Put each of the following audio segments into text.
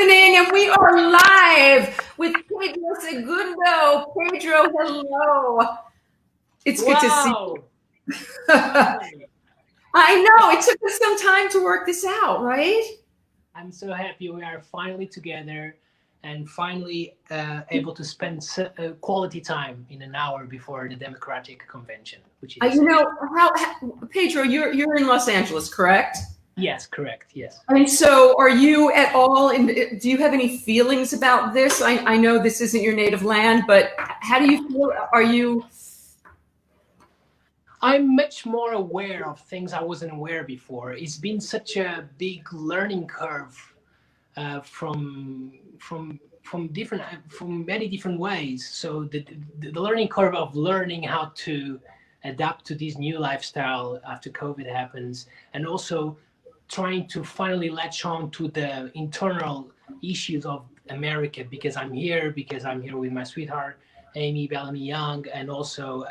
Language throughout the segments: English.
happening, and we are live with Pedro Segundo. Pedro, hello. It's good to see you. I know, it took us some time to work this out, right? I'm so happy we are finally together and finally able to spend quality time in an hour before the Democratic Convention. Which is you know, Pedro, you're in Los Angeles, correct? Yes, correct. Yes. And so, are you at all? Do you have any feelings about this? I know this isn't your native land, but how do you feel? Are you? I'm much more aware of things I wasn't aware before. It's been such a big learning curve from many different ways. So the learning curve of learning how to adapt to this new lifestyle after COVID happens, and also trying to finally latch on to the internal issues of America, because I'm here with my sweetheart, Amy Bellamy Young, and also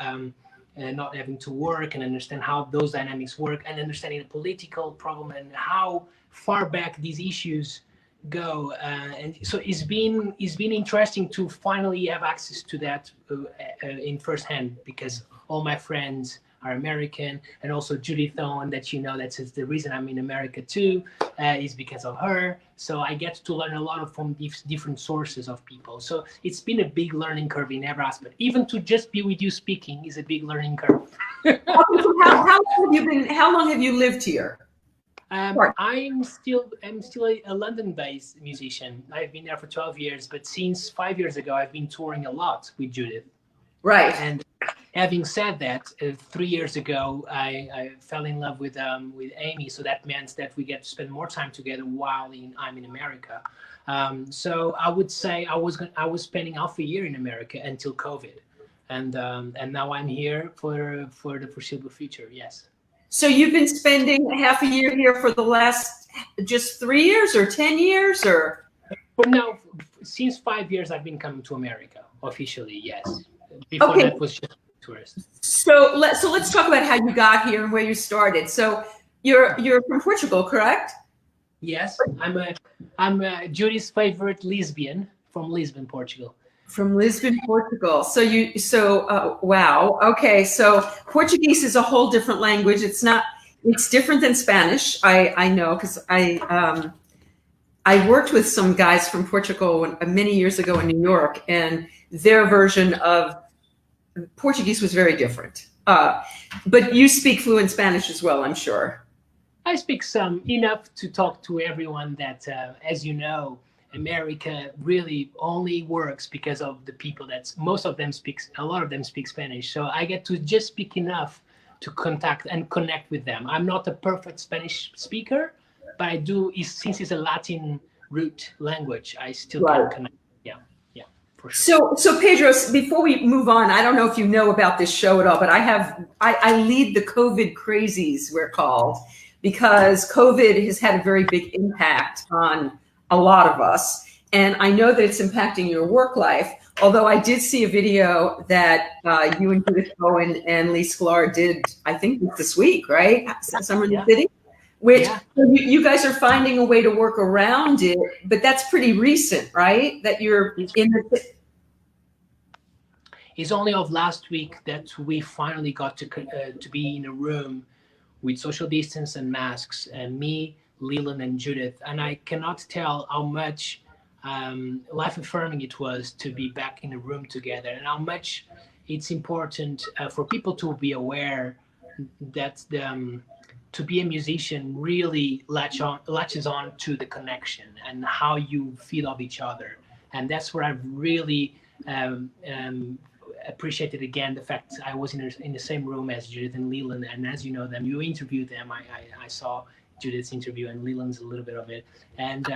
not having to work and understand how those dynamics work, and understanding the political problem and how far back these issues go. And so it's been interesting to finally have access to that in firsthand, because all my friends are American, and also Judith Owen, that you know, that's the reason I'm in America too, is because of her. So I get to learn a lot from different sources of people. So it's been a big learning curve in every aspect. Even to just be with you speaking is a big learning curve. How long have you lived here? I'm still a London-based musician. I've been there for 12 years, but since 5 years ago, I've been touring a lot with Judith. Right. And having said that, 3 years ago, I fell in love with Amy. So that meant that we get to spend more time together while I'm in America. So I would say I was spending half a year in America until COVID, and now I'm here for the foreseeable future. Yes. So you've been spending half a year here for the last just 3 years or 10 years, or? Well, no, since 5 years I've been coming to America officially. Yes. Before that was just tourist. So let's talk about how you got here and where you started. So you're from Portugal, correct? Yes, I'm Judy's favorite lesbian from Lisbon, Portugal. From Lisbon, Portugal. Wow. Okay. So Portuguese is a whole different language. It's different than Spanish. I know, because I worked with some guys from Portugal many years ago in New York, and their version of Portuguese was very different. But you speak fluent Spanish as well, I'm sure. I speak some, enough to talk to everyone that, as you know, America really only works because of the people a lot of them speak Spanish. So I get to just speak enough to contact and connect with them. I'm not a perfect Spanish speaker, but I do, since it's a Latin root language, I still can connect. Yeah. Sure. So Pedro, before we move on, I don't know if you know about this show at all, but I lead the COVID crazies, we're called, because COVID has had a very big impact on a lot of us. And I know that it's impacting your work life, although I did see a video that you and Judith Owen and Lee Sklar did, I think this week, right? Summer in the City? Which you guys are finding a way to work around it, but that's pretty recent, right? That you're in the. It's only of last week that we finally got to be in a room with social distance and masks, and me, Leland, and Judith. And I cannot tell how much life affirming it was to be back in a room together, and how much it's important for people to be aware that to be a musician really latches on to the connection and how you feel of each other. And that's where I've really appreciated again the fact I was in the same room as Judith and Leland. And as you know them, you interviewed them. I saw Judith's interview and Leland's a little bit of it. And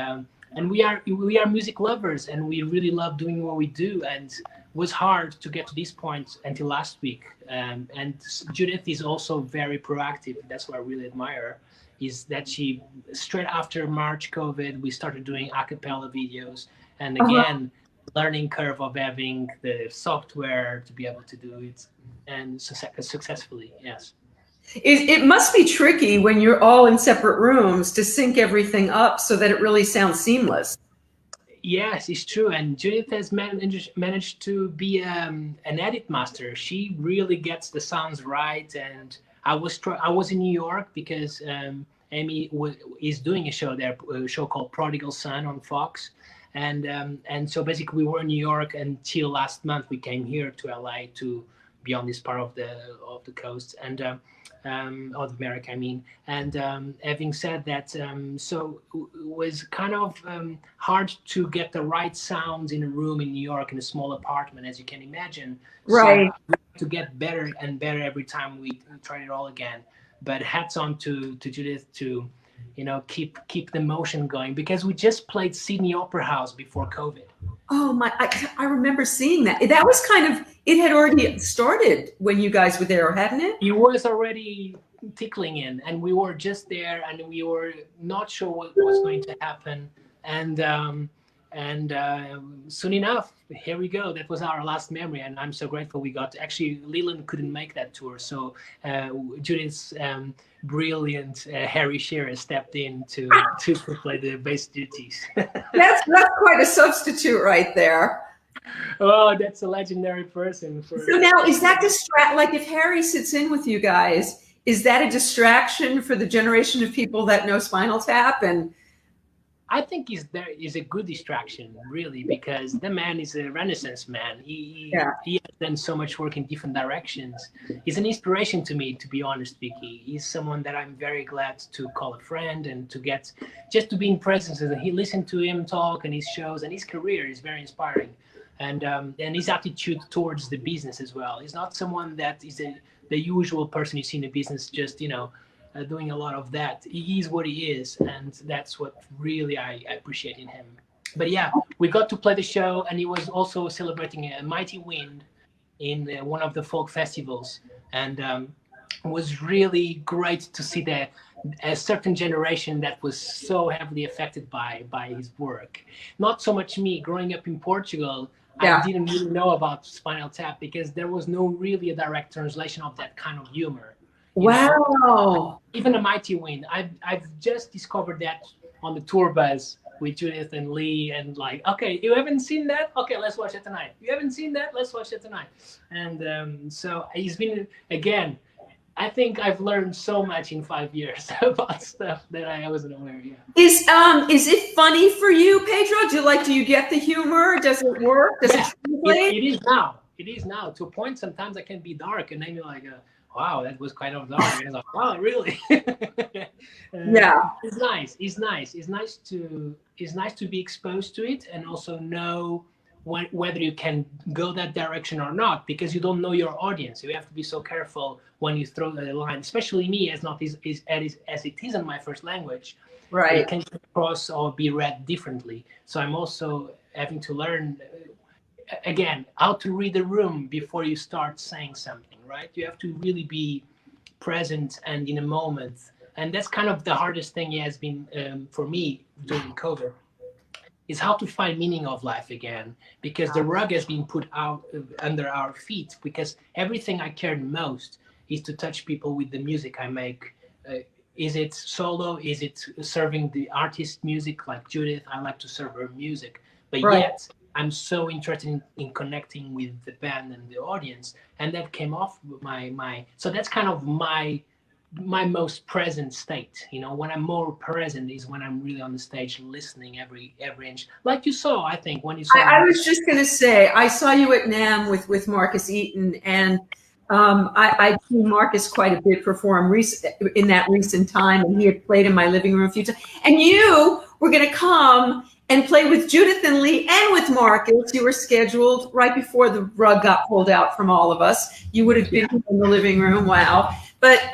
we are music lovers, and we really love doing what we do. And it was hard to get to this point until last week. And Judith is also very proactive. That's what I really admire, is that she, straight after March COVID, we started doing a cappella videos. And again, learning curve of having the software to be able to do it, and successfully, yes. It must be tricky when you're all in separate rooms to sync everything up so that it really sounds seamless. Yes, it's true. And Judith has managed to be an edit master. She really gets the sounds right. And I was in New York because Amy is doing a show there, a show called Prodigal Son on Fox. And so basically we were in New York until last month. We came here to LA to be on this part of the coast and of America, I mean. And having said that, so it was kind of hard to get the right sounds in a room in New York in a small apartment, as you can imagine. Right. So we had to get better and better every time we tried it all again. But hats on to Judith to, you know, keep the motion going, because we just played Sydney Opera House before COVID. Oh my! I remember seeing that. That was kind of, it had already started when you guys were there, hadn't it? It was already tickling in, and we were just there, and we were not sure what was going to happen, and soon enough, here we go. That was our last memory, and I'm so grateful we got. Actually, Leland couldn't make that tour, so Judith's brilliant Harry Shearer stepped in to play the bass duties. That's quite a substitute right there. Oh, that's a legendary person. So now, is that like if Harry sits in with you guys, is that a distraction for the generation of people that know Spinal Tap? And I think there is a good distraction, really, because the man is a Renaissance man. He has done so much work in different directions. He's an inspiration to me, to be honest, Vicki. He's someone that I'm very glad to call a friend and to get just to be in presence. And he listened to him talk and his shows, and his career is very inspiring. And his attitude towards the business as well. He's not someone that is the usual person you see in the business, just, you know, doing a lot of that. He is what he is, and that's what really I appreciate in him. But yeah, we got to play the show, and he was also celebrating a Mighty Wind in one of the folk festivals, and it was really great to see a certain generation that was so heavily affected by his work. Not so much me. Growing up in Portugal, I didn't really know about Spinal Tap because there was no really a direct translation of that kind of humor. Wow. Even a Mighty Wind. I've just discovered that on the tour bus with Judith and Lee, and like, okay, you haven't seen that? Okay, let's watch it tonight. You haven't seen that? Let's watch it tonight. And so it's been, again, I think I've learned so much in 5 years about stuff that I wasn't aware of. Yeah. Is it funny for you, Pedro? Do you get the humor? Does it work? Does it translate? It is now. It is now. To a point, sometimes I can be dark, and then you're like, wow, that was kind of dark. And it's like, wow, really? Yeah. It's nice. It's nice. It's nice to be exposed to it and also know whether you can go that direction or not, because you don't know your audience. You have to be so careful when you throw the line, especially me, as it isn't my first language. Right. It can come across or be read differently. So I'm also having to learn, again, how to read the room before you start saying something, right? You have to really be present and in a moment. And that's kind of the hardest thing has been for me during COVID, is how to find meaning of life again, because the rug has been put out under our feet, because everything I cared most is to touch people with the music I make. Is it solo? Is it serving the artist music like Judith? I like to serve her music, but yet I'm so interested in connecting with the band and the audience, and that came off my so that's kind of my most present state. You know, when I'm more present is when I'm really on the stage listening every inch, like you saw, I think, when you saw I was just going to say, I saw you at NAMM with Marcus Eaton, and I've seen Marcus quite a bit perform in that recent time, and he had played in my living room a few times, and you were going to come and play with Judith and Lee and with Marcus. You were scheduled right before the rug got pulled out from all of us. You would have been in the living room. Wow. But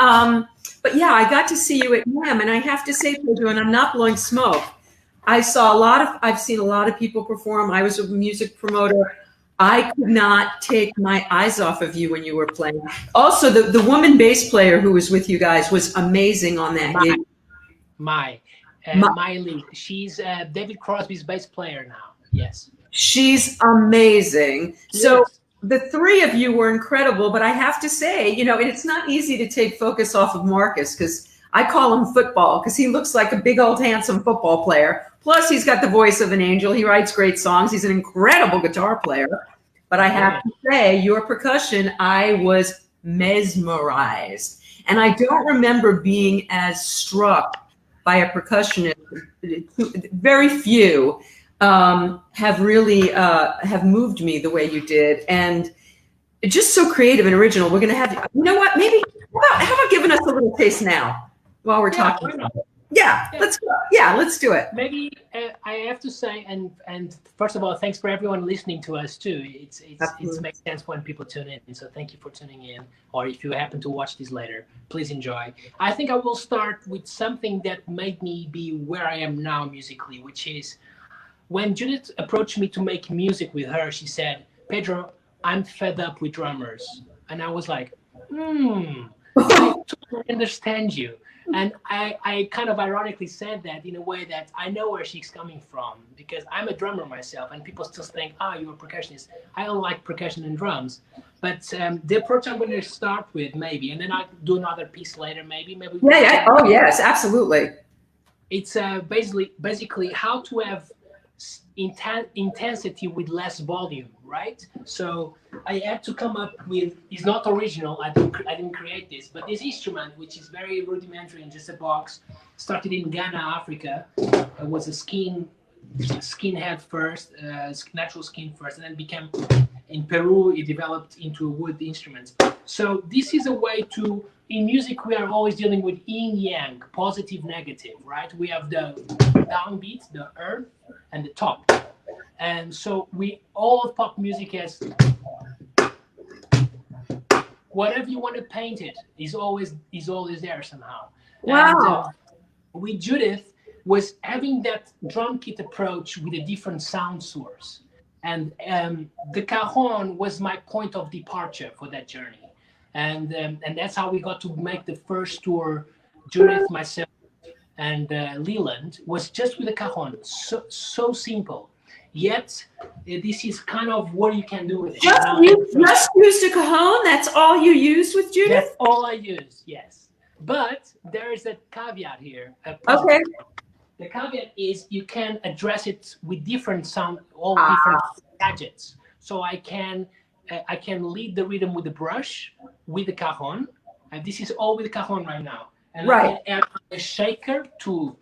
yeah, I got to see you at NAMM, and I have to say, Pedro, and I'm not blowing smoke, I've seen a lot of people perform. I was a music promoter. I could not take my eyes off of you when you were playing. Also, the woman bass player who was with you guys was amazing on that gig. Miley, she's David Crosby's bass player now. Yes. She's amazing. Yes. So the three of you were incredible, but I have to say, you know, it's not easy to take focus off of Marcus, because I call him football, because he looks like a big old handsome football player Plus, he's got the voice of an angel. He writes great songs. He's an incredible guitar player. But I have to say, your percussion, I was mesmerized. And I don't remember being as struck by a percussionist. Very few have really have moved me the way you did. And it's just so creative and original. We're going to have, you know what, maybe, how about giving us a little taste now while we're talking? Let's go. Yeah, let's do it. Maybe I have to say, and first of all, thanks for everyone listening to us too. It makes sense when people tune in. So thank you for tuning in. Or if you happen to watch this later, please enjoy. I think I will start with something that made me be where I am now musically, which is when Judith approached me to make music with her. She said, "Pedro, I'm fed up with drummers," and I was like, I totally understand you. And I kind of ironically said that in a way that I know where she's coming from, because I'm a drummer myself, and people still think, you're a percussionist. I don't like percussion and drums. But the approach I'm going to start with, maybe, and then I'll do another piece later, maybe. Yeah. Oh, yes, absolutely. It's basically how to have intensity with less volume, right? So I had to come up with, it's not original, I didn't create this, but this instrument, which is very rudimentary and just a box, started in Ghana, Africa. It was a skinhead first, natural skin first, and then became, in Peru, it developed into a wood instrument. So this is a way to, in music, we are always dealing with yin yang, positive, negative, right? We have the downbeat, the earth, and the top. And so all of pop music has, whatever you want to paint it is always there somehow. Wow. And with Judith was having that drum kit approach with a different sound source. And the cajon was my point of departure for that journey. And that's how we got to make the first tour. Judith, myself, and Leland was just with a cajon. So simple. Yet, this is kind of what you can do with it. You just used a cajon? That's all you used with Judith? That's all I used, yes. But there is a caveat here. Okay. The caveat is you can address it with different different gadgets. So I can lead the rhythm with the brush, with the cajon. And this is all with the cajon right now. And I can add a shaker to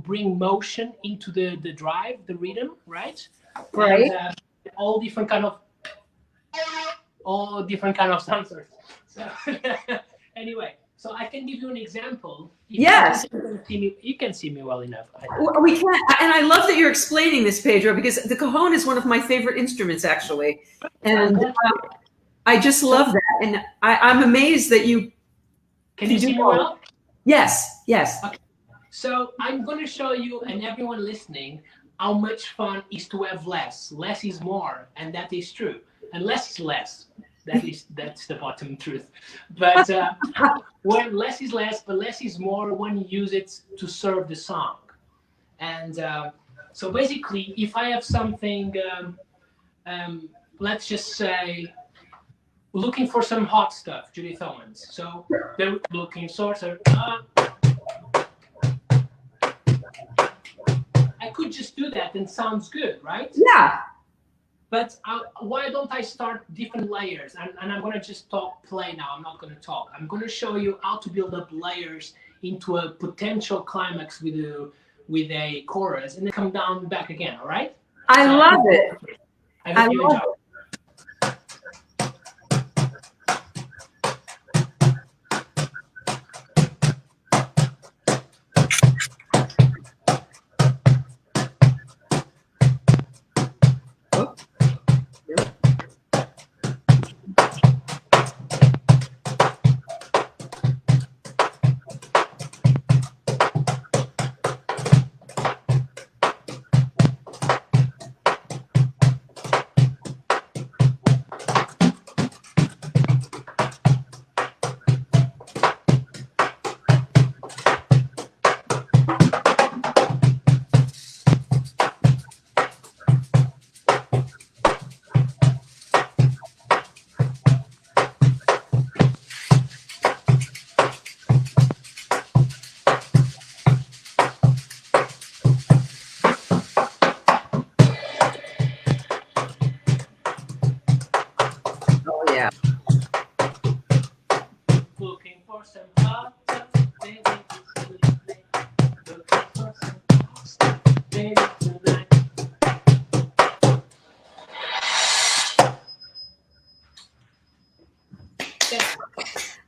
bring motion into the drive, the rhythm, right? Right. And, all different kind of sensors. So anyway, so I can give you an example. Yes. You can see me well enough. We can, and I love that you're explaining this, Pedro, because the cajon is one of my favorite instruments, actually, and I just love that, and I'm amazed that you. Can you see me well? Yes. Okay. So I'm going to show you and everyone listening how much fun is to have less. Less is more, and that is true. And less is less. That's the bottom truth. But when less is less, but less is more when you use it to serve the song. And so basically, if I have something, let's just say, looking for some hot stuff, Judith Owens. So they're looking sort of. I could just do that and sounds good, right? Yeah. But why don't I start different layers? And I'm going to just play now. I'm not going to talk. I'm going to show you how to build up layers into a potential climax with a chorus, and then come down back again. All right? I love it. I hope you enjoy.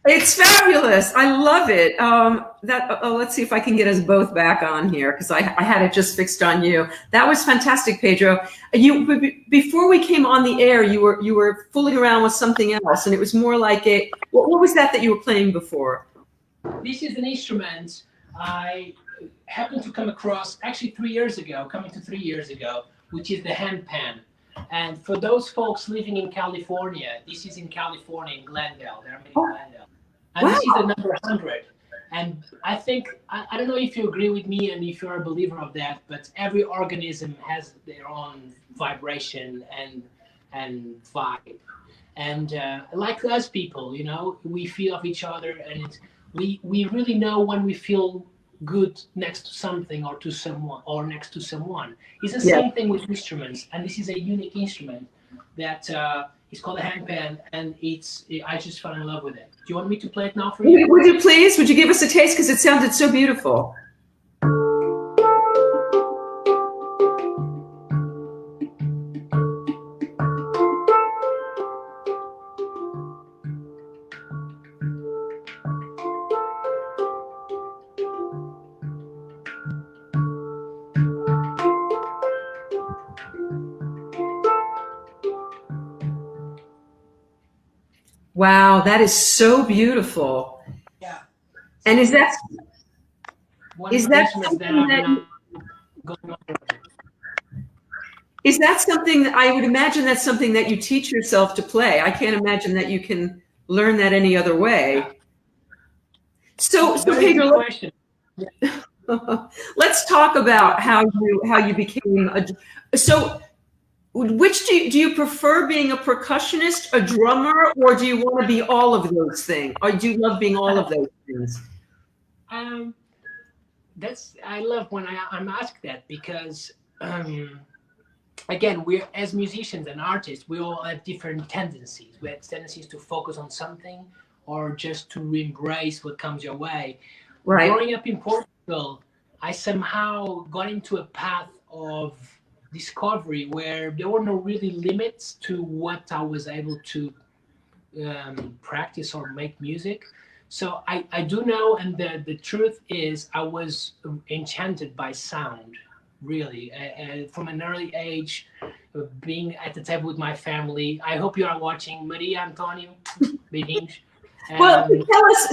It's fabulous. I love it. Let's see if I can get us both back on here because I had it just fixed on you. That was fantastic, Pedro. Before we came on the air, you were fooling around with something else, and it was more like a. What was that you were playing before? This is an instrument I happened to come across actually 3 years ago, which is the handpan. And for those folks living in California, this is in California, in Glendale. They're in Glendale. And this is the number 100. And I think, I don't know if you agree with me and if you're a believer of that, but every organism has their own vibration and vibe. And like us people, we feel of each other, and we really know when we feel good next to something or to someone or next to someone. It's the same thing with instruments, and this is a unique instrument that is called a handpan, and I just fell in love with it. Do you want me to play it now for you? Would you please? Would you give us a taste? Because it sounded so beautiful. Wow, that is so beautiful. Yeah. And is that something that I would imagine that's something that you teach yourself to play? I can't imagine that you can learn that any other way. So Pedro, let's talk about how you became which do you prefer, being a percussionist, a drummer, or do you want to be all of those things? Or do you love being all of those things? I love when I'm asked that because, again, we're as musicians and artists, we all have different tendencies. We have tendencies to focus on something or just to embrace what comes your way. Right. Growing up in Portugal, I somehow got into a path of discovery where there were no really limits to what I was able to practice or make music. So I do know, and the truth is I was enchanted by sound, really, from an early age, being at the table with my family. I hope you are watching. Maria, Antonio, beijinhos. Well,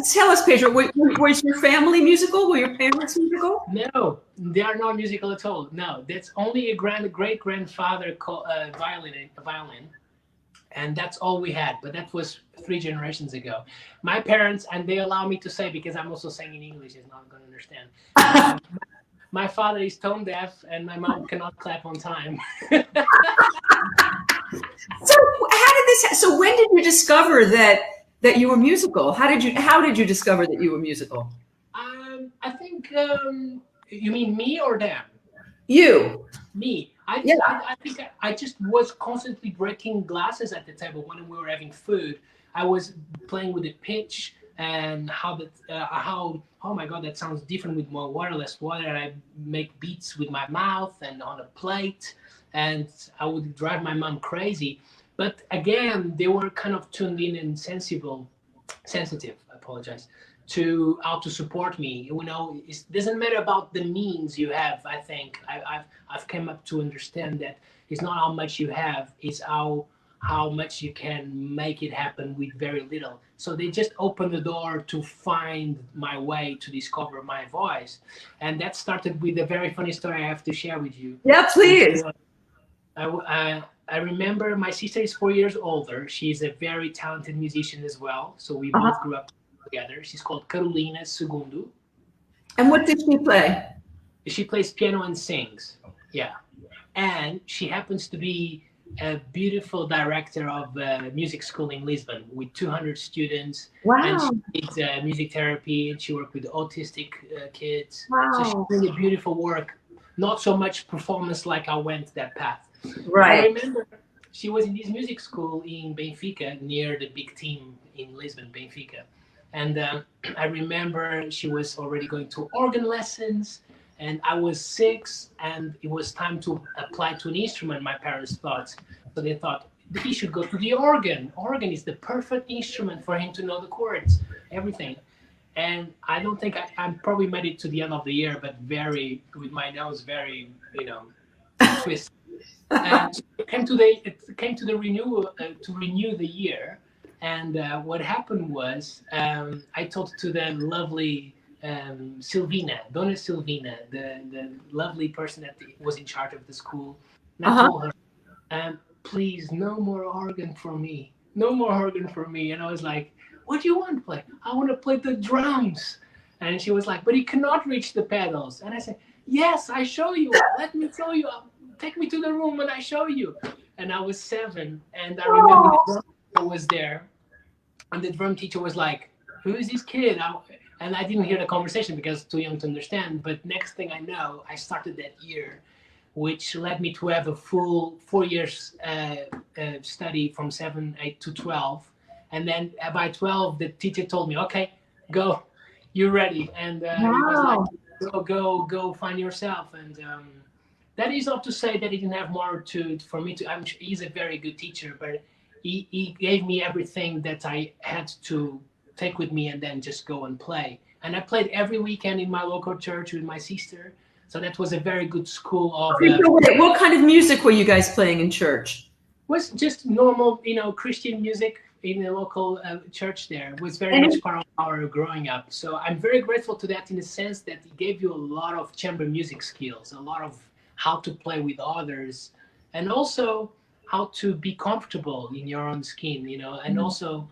tell us, Pedro, was your family musical? Were your parents musical? No, they are not musical at all. No, that's only a great-grandfather violin, and that's all we had. But that was 3 generations ago. My parents, and they allow me to say, because I'm also saying in English, is not going to understand. My father is tone deaf, and my mom cannot clap on time. So when did you discover that you were musical? How did you discover that you were musical? I think you mean me or them? You. Me. I think I just was constantly breaking glasses at the table when we were having food. I was playing with the pitch and how oh my god, that sounds different with more water, less water, and I make beats with my mouth and on a plate, and I would drive my mom crazy. But again, they were kind of tuned in and sensitive, I apologize, to how to support me. It doesn't matter about the means you have. I think I've come up to understand that it's not how much you have, it's how much you can make it happen with very little. So they just opened the door to find my way to discover my voice. And that started with a very funny story I have to share with you. Yeah, please. I remember my sister is 4 years older. She's a very talented musician as well. So we both grew up together. She's called Rollins Segundo. And what did she play? She plays piano and sings. Yeah. And she happens to be a beautiful director of a music school in Lisbon with 200 students. Wow. And she did music therapy, and she worked with autistic kids. Wow. So she's doing a beautiful work. Not so much performance like I went that path. Right. I remember she was in this music school in Benfica, near the big team in Lisbon, Benfica. And I remember she was already going to organ lessons, and I was 6, and it was time to apply to an instrument, my parents thought. So they thought he should go to the organ. Organ is the perfect instrument for him to know the chords. everything. And I don't think I'm probably made it to the end of the year, but with my nose very, twisted. And so it came to the renewal to renew the year. And what happened was I talked to the lovely Silvina, Donna Silvina, the lovely person that was in charge of the school. And I told her, please, no more organ for me. No more organ for me. And I was like, what do you want to play? I want to play the drums. And she was like, but you cannot reach the pedals. And I said, yes, I show you. Let me show you. Take me to the room and I show you. And I was 7. And I remember the drum teacher was there. And the drum teacher was like, who is this kid? And I didn't hear the conversation because I was too young to understand. But next thing I know, I started that year, which led me to have a full 4 years study from 7, 8 to 12. And then by 12, the teacher told me, okay, go, you're ready. And it was like, go find yourself. And that is not to say that he didn't have more for me to, he's a very good teacher, but he gave me everything that I had to take with me and then just go and play. And I played every weekend in my local church with my sister. So that was a very good school of... what kind of music were you guys playing in church? Was just normal, Christian music in the local church there. It was very much part of our growing up. So I'm very grateful to that in the sense that it gave you a lot of chamber music skills, a lot of how to play with others, and also how to be comfortable in your own skin, and also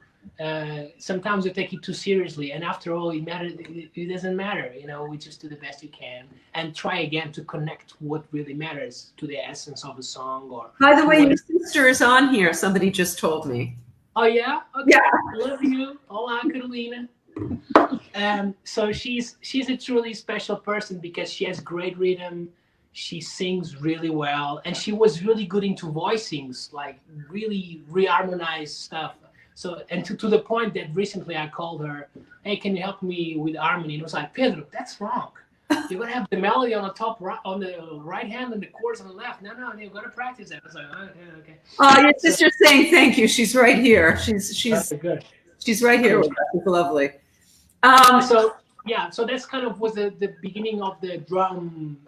sometimes you take it too seriously, and after all, it doesn't matter, we just do the best you can and try again to connect what really matters to the essence of a song. Or by the way, your sister is on here, somebody just told me. Oh yeah? Okay. Yeah. Love you. Hola, Carolina. So she's a truly special person because she has great rhythm. She sings really well, and she was really good into voicings, like really reharmonized stuff. So, and to the point that recently I called her, hey, can you help me with harmony? And it was like, Pedro, that's wrong. You're gonna have the melody on the top right, on the right hand and the chords on the left. No, you're gonna practice that. I was like, okay. Your sister's saying thank you. She's right here. She's good. She's right here with us. It's lovely. So that's kind of was the beginning of the drum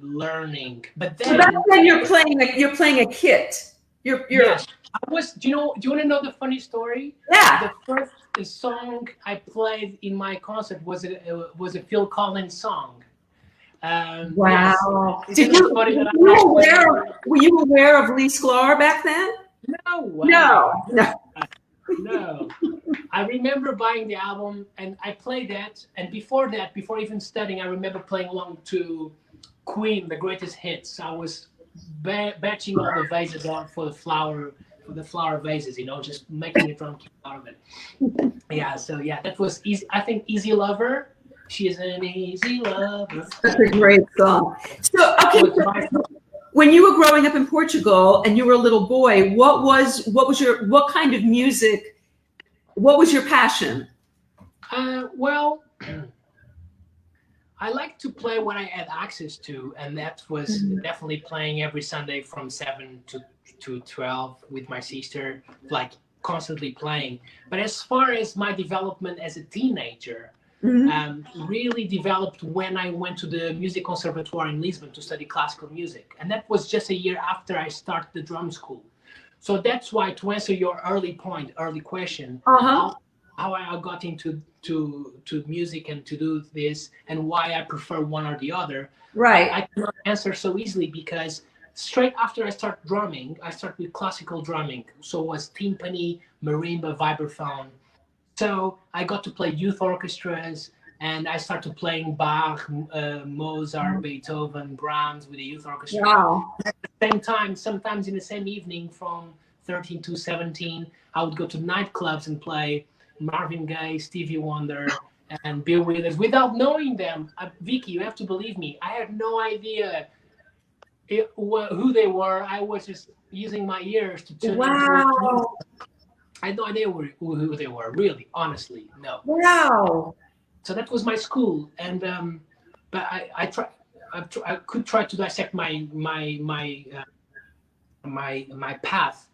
learning. But then, so that's when you're playing a kit. Yes. Do you want to know the funny story? Yeah. The first song I played in my concert was a Phil Collins song. Wow. Were you aware of Lee Sklar back then? No. I remember buying the album and I played that. And before even studying, I remember playing along to Queen, the greatest hits. I was batching all the vases out for the flower vases, just making a drum kit out of it. That was easy. I think Easy Lover. She is an easy lover. That's a great song. So, okay, when you were growing up in Portugal and you were a little boy, what kind of music? What was your passion? Well, I like to play what I had access to, and that was definitely playing every Sunday from 7 to 12 with my sister, like constantly playing. But as far as my development as a teenager, really developed when I went to the music conservatoire in Lisbon to study classical music. And that was just a year after I started the drum school. So that's why, to answer your early question, how I got into music and to do this and why I prefer one or the other. Right. I cannot answer so easily because straight after I started drumming, I started with classical drumming. So it was timpani, marimba, vibraphone. So I got to play youth orchestras, and I started playing Bach, Mozart, Beethoven, Brahms with the youth orchestra. Wow. At the same time, sometimes in the same evening from 13 to 17, I would go to nightclubs and play Marvin Gaye, Stevie Wonder, and Bill Withers without knowing them. Vicki, you have to believe me. I had no idea who they were. I was just using my ears to tune into. I had no idea who they were, really, honestly, no. Wow. So that was my school, and but I could try to dissect my path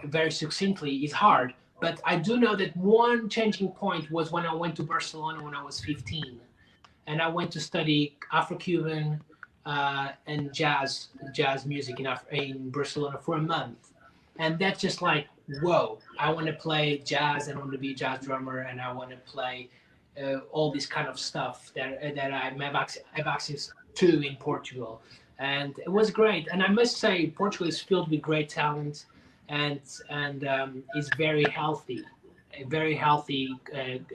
very succinctly. It's hard, But I do know that one changing point was when I went to Barcelona when I was 15, and I went to study Afro-Cuban and jazz music in Barcelona for a month, and that's just like, whoa! I want to play jazz, and I want to be a jazz drummer, and I want to play all this kind of stuff that I have access to in Portugal, and it was great. And I must say, Portugal is filled with great talent, and is very healthy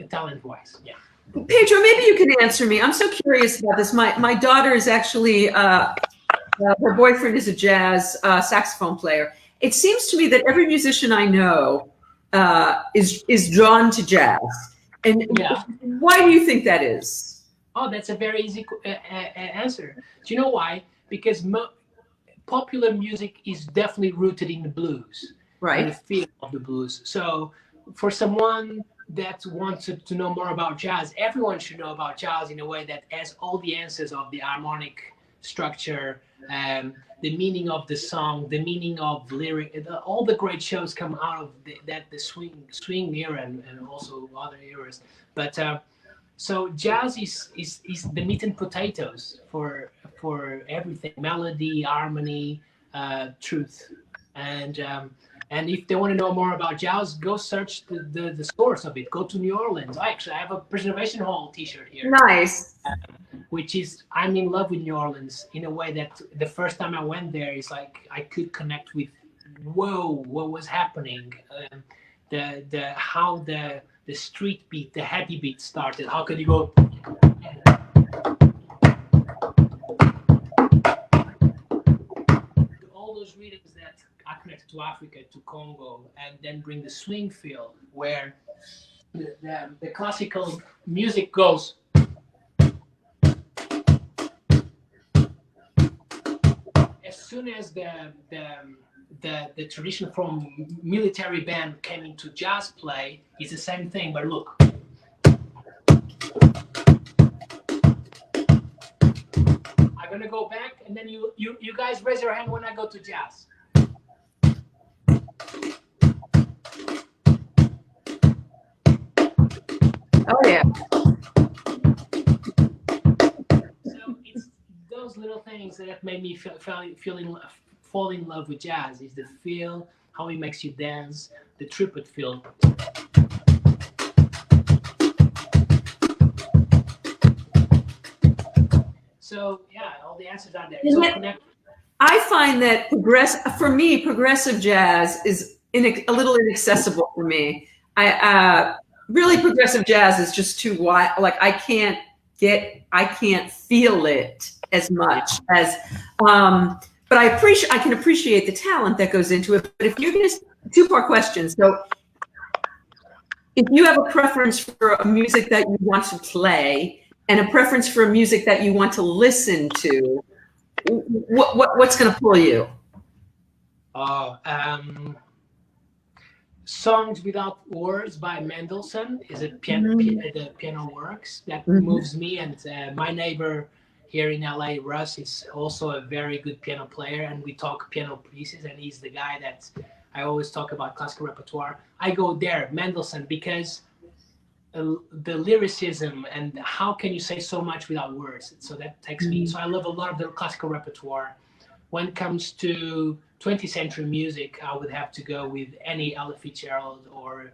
talent-wise. Yeah. Pedro, maybe you can answer me. I'm so curious about this. My daughter is actually her boyfriend is a jazz saxophone player. It seems to me that every musician I know is drawn to jazz. And yeah. Why do you think that is? Oh, that's a very easy answer. Do you know why? Because popular music is definitely rooted in the blues, right? And the feel of the blues. So for someone that wants to know more about jazz, everyone should know about jazz in a way that has all the answers of the harmonic structure, the meaning of the song, the meaning of lyric. All the great shows come out of the swing era and also other eras. But so jazz is the meat and potatoes for everything: melody, harmony, truth, and if they want to know more about jazz, go search the source of it. Go to New Orleans. I have a Preservation Hall T-shirt here. Nice. Which is, I'm in love with New Orleans in a way that the first time I went there is like I could connect with, whoa, what was happening, how the street beat, the heavy beat started. How could you go? All those rhythms that are connected to Africa, to Congo, and then bring the swing feel where the classical music goes. As soon as the tradition from military band came into jazz play, it's the same thing, but look. I'm gonna go back, and then you guys raise your hand when I go to jazz. Oh yeah. So it's those little things that made me fall in love with jazz. Is the feel, how it makes you dance, the trumpet feel. So yeah, all the answers are there. So I find that progressive jazz is a little inaccessible for me. Really progressive jazz is just too wide. Like I can't feel it as much as, but I can appreciate the talent that goes into it. But if you're going to, two-part question. So if you have a preference for a music that you want to play and a preference for a music that you want to listen to, what's going to pull you? Songs Without Words by Mendelssohn is a the piano works that moves me, and my neighbor here in LA, Russ, is also a very good piano player, and we talk piano pieces, and he's the guy that I always talk about classical repertoire. I go there, Mendelssohn, because the lyricism and how can you say so much without words, so that takes me. So I love a lot of the classical repertoire. When it comes to 20th century music, I would have to go with any Ella Fitzgerald or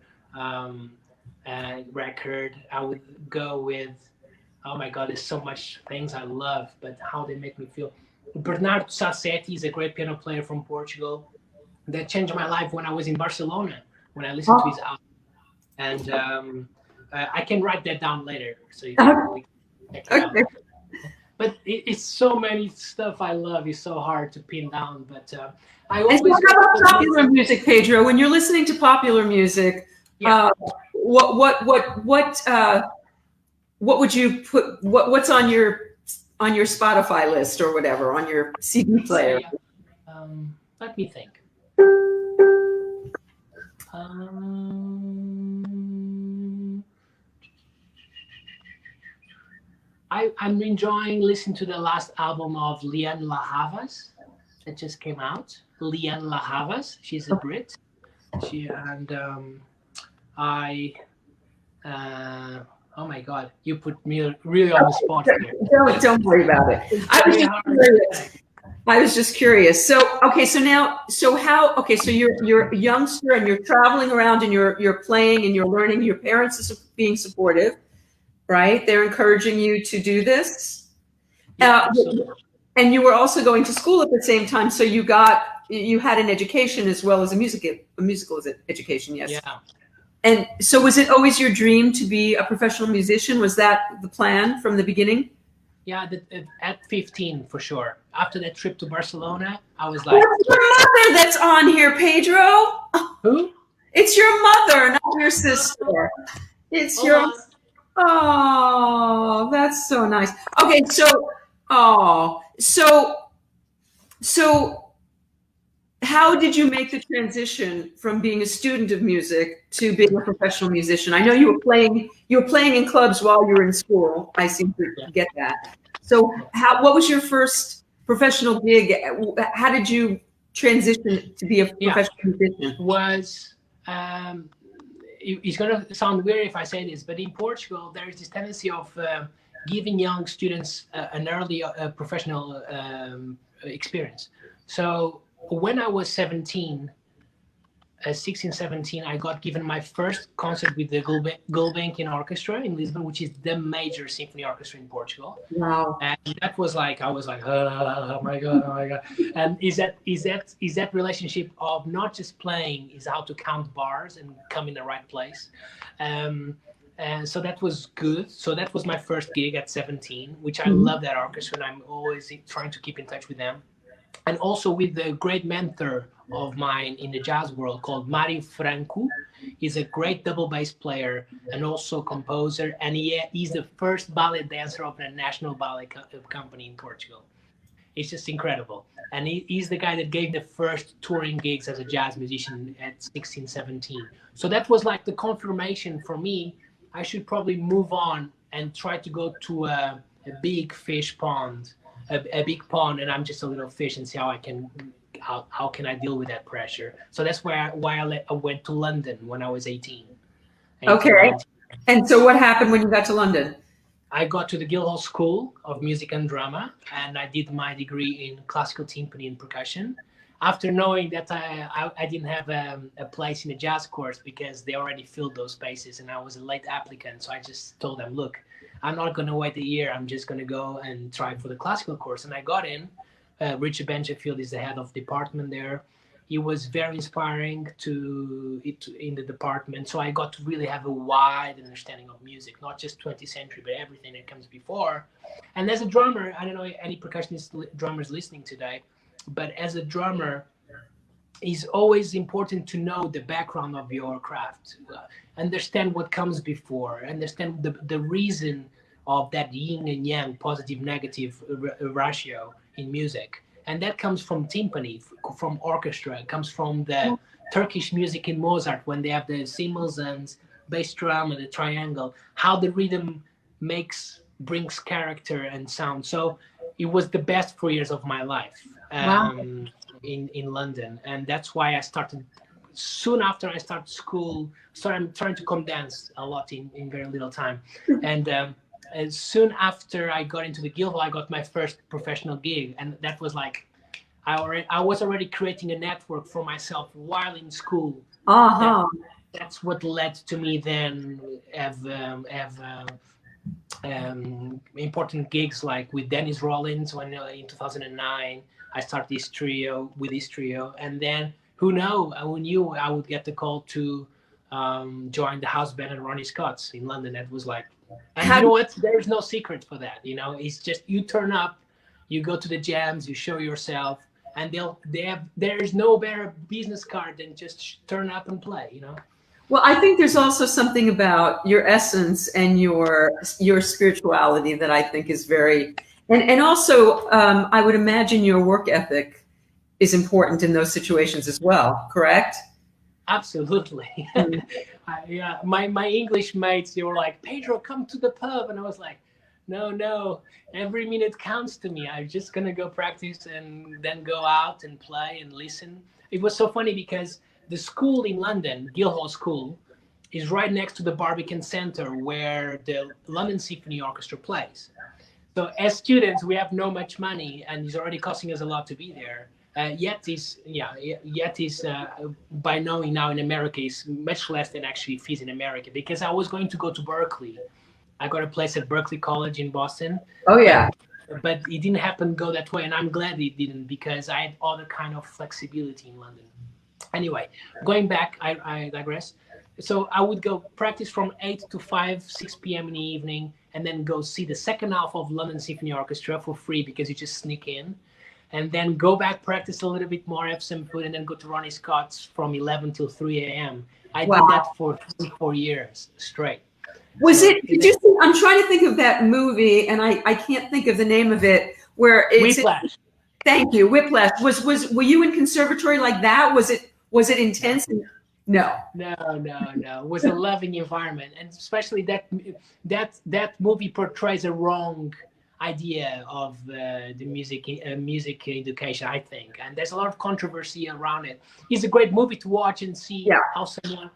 record. I would go with, oh my God, there's so much things I love, but how they make me feel. Bernardo Sassetti is a great piano player from Portugal that changed my life when I was in Barcelona, when I listened to his album. And I can write that down later, so you can check it out. But it's so many stuff I love. It's so hard to pin down. But I always. What about popular music, Pedro? When you're listening to popular music, what would you put? What's on your Spotify list or whatever, on your CD player? Let me think. I'm enjoying listening to the last album of Lianne La Havas that just came out. Lianne La Havas, she's a Brit. I oh my God, you put me really on the spot here. Don't worry about it. I was just curious. So, okay, so now, so how, okay, so you're a youngster and you're traveling around and you're playing and you're learning. Your parents are being supportive, right? They're encouraging you to do this. Yeah, and you were also going to school at the same time, so you had an education as well as a musical education, yes. Yeah. And so was it always your dream to be a professional musician? Was that the plan from the beginning? Yeah, at 15 for sure. After that trip to Barcelona, I was like, "That's your mother that's on here, Pedro." Who? It's your mother, not your sister. It's your. Oh, that's so nice. Okay, so how did you make the transition from being a student of music to being a professional musician? I know you were playing in clubs while you were in school. I seem to get that. So what was your first professional gig? How did you transition to be a professional musician? It's going to sound weird if I say this, but in Portugal, there is this tendency of giving young students an early professional experience. So when I was 16, 17, I got given my first concert with the Gulbenkian Orchestra in Lisbon, which is the major symphony orchestra in Portugal. Wow! And that was like, I was like, oh my god! And is that relationship of not just playing, is how to count bars and come in the right place. And so that was good. So that was my first gig at 17, which I love that orchestra, and I'm always trying to keep in touch with them. And also with the great mentor of mine in the jazz world called Mário Franco. He's a great double bass player and also composer, and he's the first ballet dancer of the National Ballet Company in Portugal. It's just incredible. And he's the guy that gave the first touring gigs as a jazz musician at 16, 17. So that was like the confirmation for me. I should probably move on and try to go to a big fish pond, a big pond, and I'm just a little fish, and see how can I deal with that pressure. So that's why I went to London when I was 18. Okay. And so what happened when you got to London? I got to the Guildhall School of Music and Drama, and I did my degree in classical timpani and percussion. After knowing that I didn't have a place in the jazz course because they already filled those spaces and I was a late applicant, so I just told them, look, I'm not going to wait a year. I'm just going to go and try for the classical course. And I got in. Richard Benjafield is the head of department there. He was very inspiring in the department. So I got to really have a wide understanding of music, not just 20th century, but everything that comes before. And as a drummer, I don't know any percussionist drummers listening today, but as a drummer, it's always important to know the background of your craft, understand what comes before, understand the reason of that yin and yang, positive, negative ratio in music. And that comes from timpani, from orchestra. It comes from the Turkish music in Mozart when they have the cymbals and bass drum and the triangle, how the rhythm brings character and sound. So it was the best 4 years of my life in London. And that's why I started, soon after I started school, I'm trying to condense a lot in very little time. And soon after I got into the Guildhall, I got my first professional gig, and that was like I was already creating a network for myself while in school. That's what led to me then have important gigs like with Dennis Rollins when in 2009 I started this trio, and then who knew I would get the call to join the house band at Ronnie Scott's in London. That was like. And you know what? There's no secret for that. You know, it's just you turn up, you go to the jams, you show yourself, and there's no better business card than just turn up and play. You know. Well, I think there's also something about your essence and your spirituality that I think is very, and also I would imagine your work ethic is important in those situations as well. Correct? Absolutely. My English mates, they were like, Pedro, come to the pub. And I was like, no, every minute counts to me. I'm just going to go practice and then go out and play and listen. It was so funny because the school in London, Guildhall School, is right next to the Barbican Center where the London Symphony Orchestra plays. So as students, we have no much money, and it's already costing us a lot to be there. Yet by knowing now in America is much less than actually fees in America, because I was going to go to Berkeley. I got a place at Berkeley College in Boston. Oh yeah. But it didn't happen to go that way, and I'm glad it didn't, because I had other kind of flexibility in London. Anyway, going back, I digress. So I would go practice from 8 to 5, 6 p.m. in the evening, and then go see the second half of London Symphony Orchestra for free, because you just sneak in, and then go back, practice a little bit more, have some food, and then go to Ronnie Scott's from 11 till 3 a.m. I did that for 4 years straight. Did you see, I'm trying to think of that movie, and I can't think of the name of it, where it's Whiplash. Thank you, Whiplash. Were you in conservatory like that? Was it intense? No. It was a loving environment, and especially that movie portrays a wrong idea of the music education, I think, and there's a lot of controversy around it. It's a great movie to watch and see how someone.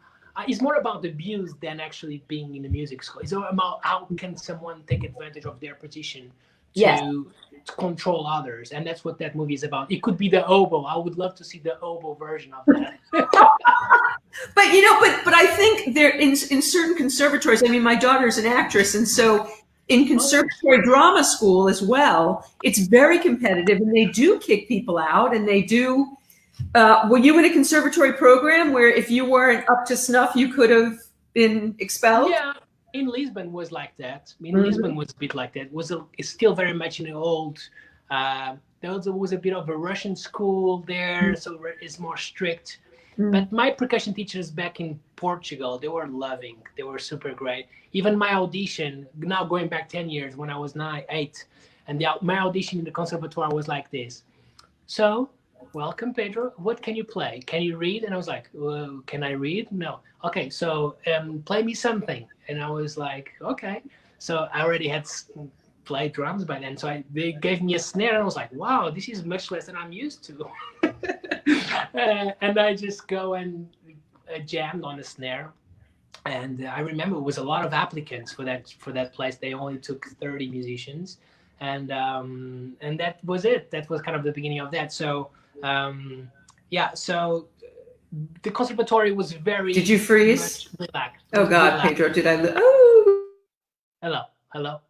It's more about the abuse than actually being in the music school. It's about how can someone take advantage of their position to control others, and that's what that movie is about. It could be the oboe. I would love to see the oboe version of that. but I think there in certain conservatories. I mean, my daughter's an actress, and so in conservatory drama school as well, it's very competitive, and they do kick people out, and they do. Were you in a conservatory program where if you weren't up to snuff, you could have been expelled? Yeah, in Lisbon was like that. Lisbon was a bit like that. It's still very much in the old. There was a bit of a Russian school there, so it's more strict. But my percussion teachers back in Portugal, they were loving. They were super great. Even my audition, now going back 10 years when I was 8, and my audition in the conservatoire was like this. So, welcome, Pedro. What can you play? Can you read? And I was like, well, can I read? No. Okay, so play me something. And I was like, okay. So I already had played drums by then. So they gave me a snare, and I was like, wow, this is much less than I'm used to. And I just go and jammed on the snare. And I remember it was a lot of applicants for that place. They only took 30 musicians. And that was it. That was kind of the beginning of that. So so the conservatory was very. Did you freeze? Relaxed. Oh God, relaxed. Pedro, did I? Hello. Hello.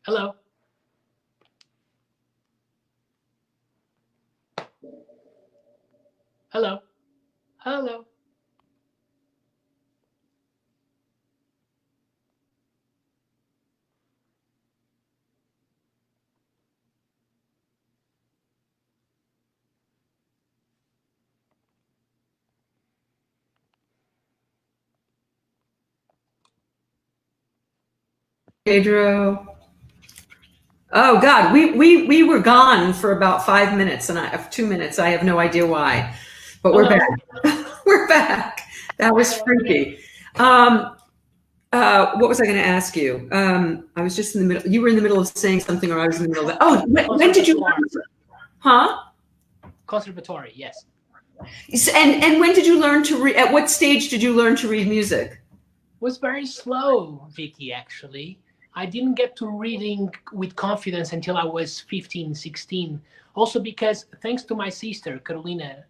Hello. Hello. Hello. Pedro. Oh God, we were gone for about 5 minutes, and I have 2 minutes. I have no idea why, but we're back. We're back. That was freaky. What was I going to ask you? I was just in the middle. You were in the middle of saying something, or I was in the middle of it. Oh, when did you? Huh? Conservatory, yes. And when did you learn to read? At what stage did you learn to read music? It was very slow, Vicki, actually. I didn't get to reading with confidence until I was 15, 16. Also because, thanks to my sister, Carolina,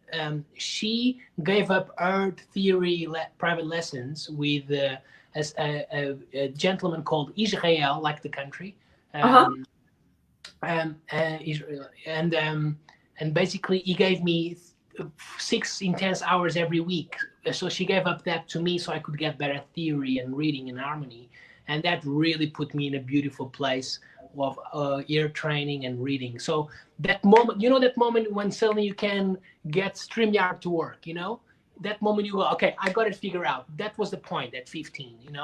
she gave up her theory private lessons with a gentleman called Israel, like the country. Israel. And basically he gave me 6 intense hours every week. So she gave up that to me so I could get better theory and reading and harmony. And that really put me in a beautiful place of ear training and reading. So that moment, that moment when suddenly you can get StreamYard to work, that moment you go, okay, I got it figured out. That was the point at 15,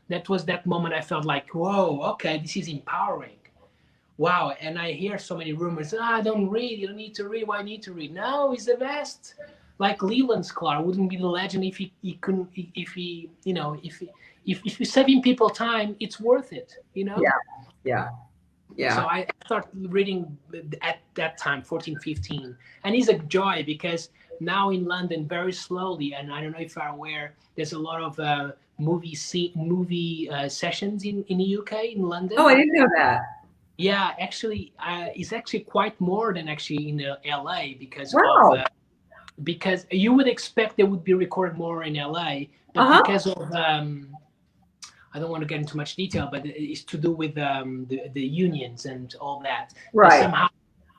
that was that moment I felt like, whoa, okay, this is empowering. Wow. And I hear so many rumors, don't read, you don't need to read. Why need to read? No, he's the best. Like Leland Sklar wouldn't be the legend if if you're saving people time, it's worth it, Yeah. So I started reading at that time, 14, 15. And it's a joy because now in London very slowly. And I don't know if you're aware, there's a lot of movie sessions in the UK, in London. Oh, I didn't know that. Yeah, actually, it's actually quite more than actually in LA because Wow. of because you would expect they would be recorded more in LA, but because of I don't want to get into much detail, but it's to do with the unions and all that. Right. But somehow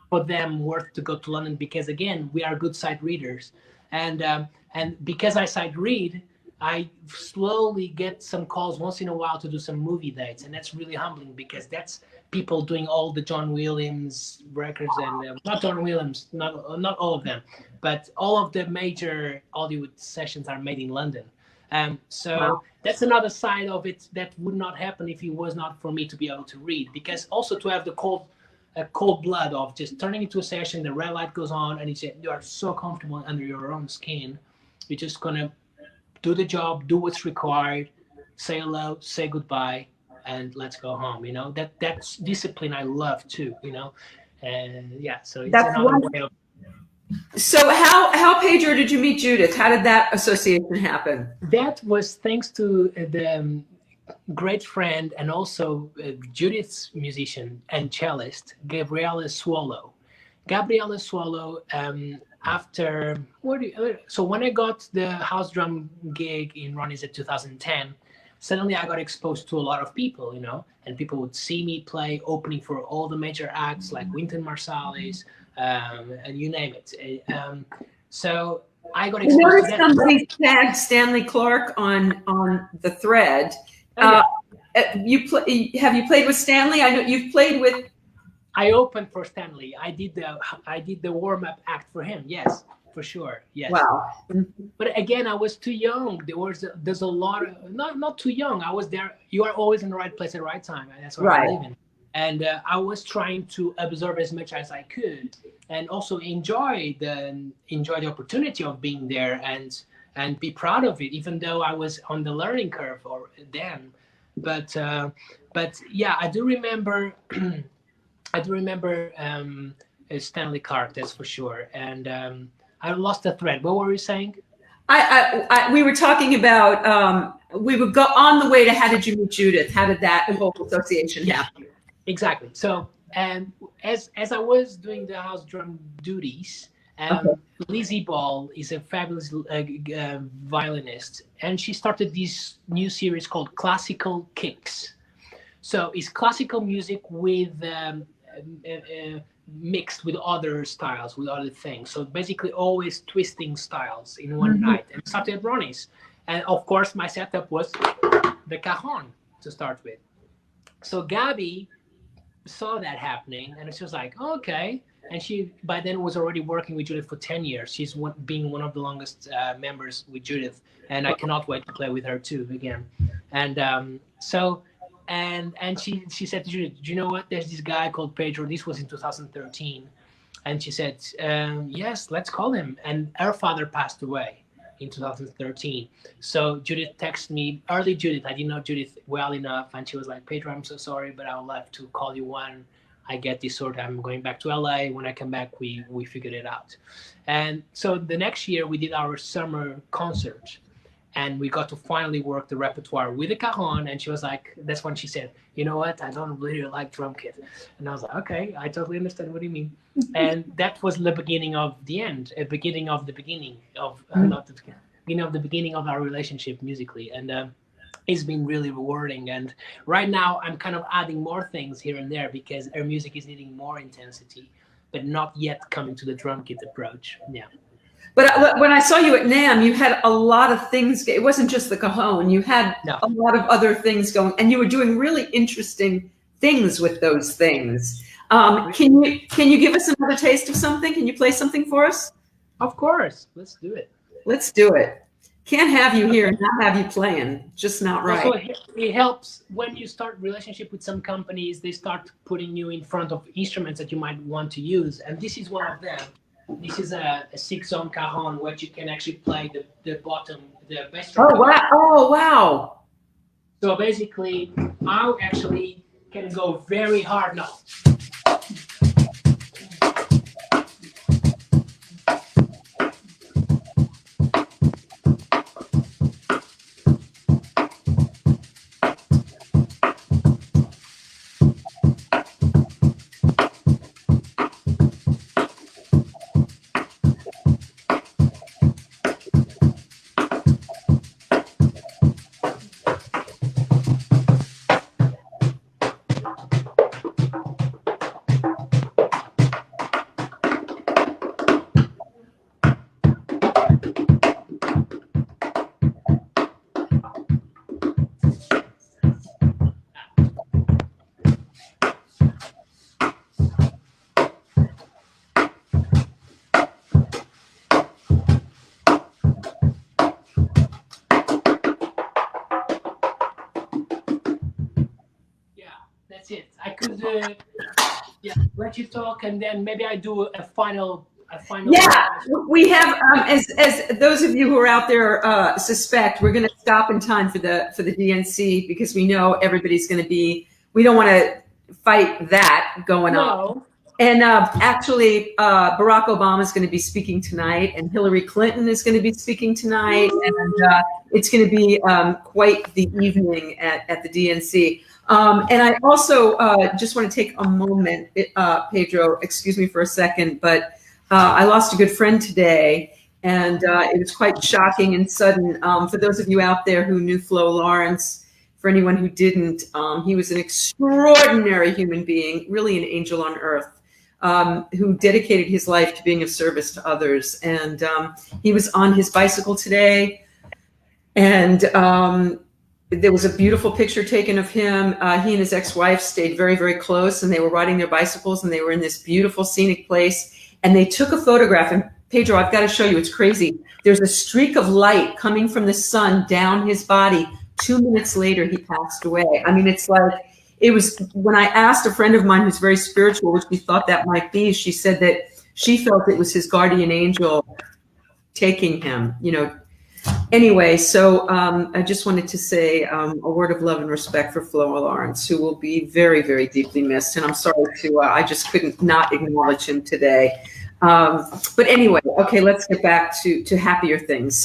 for them worth to go to London because again we are good sight readers, and because I sight read, I slowly get some calls once in a while to do some movie dates, and that's really humbling because that's people doing all the John Williams records and not John Williams, not all of them, but all of the major Hollywood sessions are made in London. So that's another side of it that would not happen if it was not for me to be able to read, because also to have the cold blood of just turning into a session, the red light goes on, and you are so comfortable under your own skin. You're just gonna do the job, do what's required, say hello, say goodbye, and let's go home. You know, that's discipline I love too. You know, and yeah, so it's another way of. So how Pedro did you meet Judith? How did that association happen? That was thanks to the great friend and also Judith's musician and cellist, Gabriella Swallow. Gabriella Swallow, so when I got the house drum gig in Ronnie's in 2010, suddenly I got exposed to a lot of people, you know, and people would see me play opening for all the major acts like Wynton Marsalis, and you name it. So I got exposed to that. Somebody tagged Stanley Clark on the thread. Yeah. Have you played with Stanley? I know you've played with. I opened for Stanley. I did the warm-up act for him. Yes, for sure. Yes. Wow. But again, I was too young. There's a lot of not too young. I was there. You are always in the right place at the right time. And that's what I believe in. And I was trying to observe as much as I could, and also enjoy the opportunity of being there and be proud of it, even though I was on the learning curve then. But yeah, I do remember. Stanley Clark, that's for sure. And I lost the thread. What were you saying? We were talking about we would go on the way to how did you meet Judith? How did that whole association happen? Exactly. So as I was doing the house drum duties, Lizzie Ball is a fabulous violinist, and she started this new series called Classical Kicks. So it's classical music with mixed with other styles, with other things. So basically always twisting styles in one night. And started at Ronnie's. And of course my setup was the cajon to start with. So Gabby saw that happening and she was like, okay. And she by then was already working with Judith for 10 years. She's being one of the longest members with Judith. And I cannot wait to play with her too again. And And she said to Judith, do you know what? There's this guy called Pedro. This was in 2013. And she said, yes, let's call him. And her father passed away in 2013. So Judith texted me, early Judith. I didn't know Judith well enough. And she was like, Pedro, I'm so sorry, but I would love to call you when I get this sort. I'm going back to LA. When I come back, we figured it out. And so the next year we did our summer concert. And we got to finally work the repertoire with the cajon. And she was like, that's when she said, you know what? I don't really like drum kit. And I was like, okay, I totally understand what you mean. And that was the beginning of the end, a beginning of the beginning of, not the beginning of the beginning of our relationship musically. And it's been really rewarding. And right now I'm kind of adding more things here and there because our music is needing more intensity, but not yet coming to the drum kit approach. Yeah. But when I saw you at NAMM, you had a lot of things. It wasn't just the cajon. You had a lot of other things going, and you were doing really interesting things with those things. Can you give us another taste of something? Can you play something for us? Of course. Let's do it. Let's do it. Can't have you here and not have you playing. Just not right. Also, it helps when you start relationship with some companies. They start putting you in front of instruments that you might want to use, and this is one of them. This is a 6-zone cajon, where you can actually play the bottom, the bass drum. Oh wow! Oh wow! So basically, I actually can go very hard now. let you talk, and then maybe I do a final. Yeah, we have, as those of you who are out there suspect, we're going to stop in time for the DNC because we know everybody's going to be. We don't want to fight that going on. And actually, Barack Obama is going to be speaking tonight, and Hillary Clinton is going to be speaking tonight, and it's going to be quite the evening at the DNC. And I also just want to take a moment, Pedro, excuse me for a second, but I lost a good friend today, and it was quite shocking and sudden. For those of you out there who knew Flo Lawrence, for anyone who didn't, he was an extraordinary human being, really an angel on earth. Who dedicated his life to being of service to others. And he was on his bicycle today, and there was a beautiful picture taken of him. He and his ex-wife stayed very, very close, and they were riding their bicycles, and they were in this beautiful scenic place, and they took a photograph. And Pedro, I've got to show you, it's crazy. There's a streak of light coming from the sun down his body. 2 minutes later, he passed away. I mean, it's like, it was when I asked a friend of mine who's very spiritual what she thought that might be, she said that she felt it was his guardian angel taking him, you know. Anyway, so I just wanted to say a word of love and respect for Flo Lawrence, who will be very, very deeply missed. And I'm sorry to, I just couldn't not acknowledge him today. But anyway, okay, let's get back to happier things.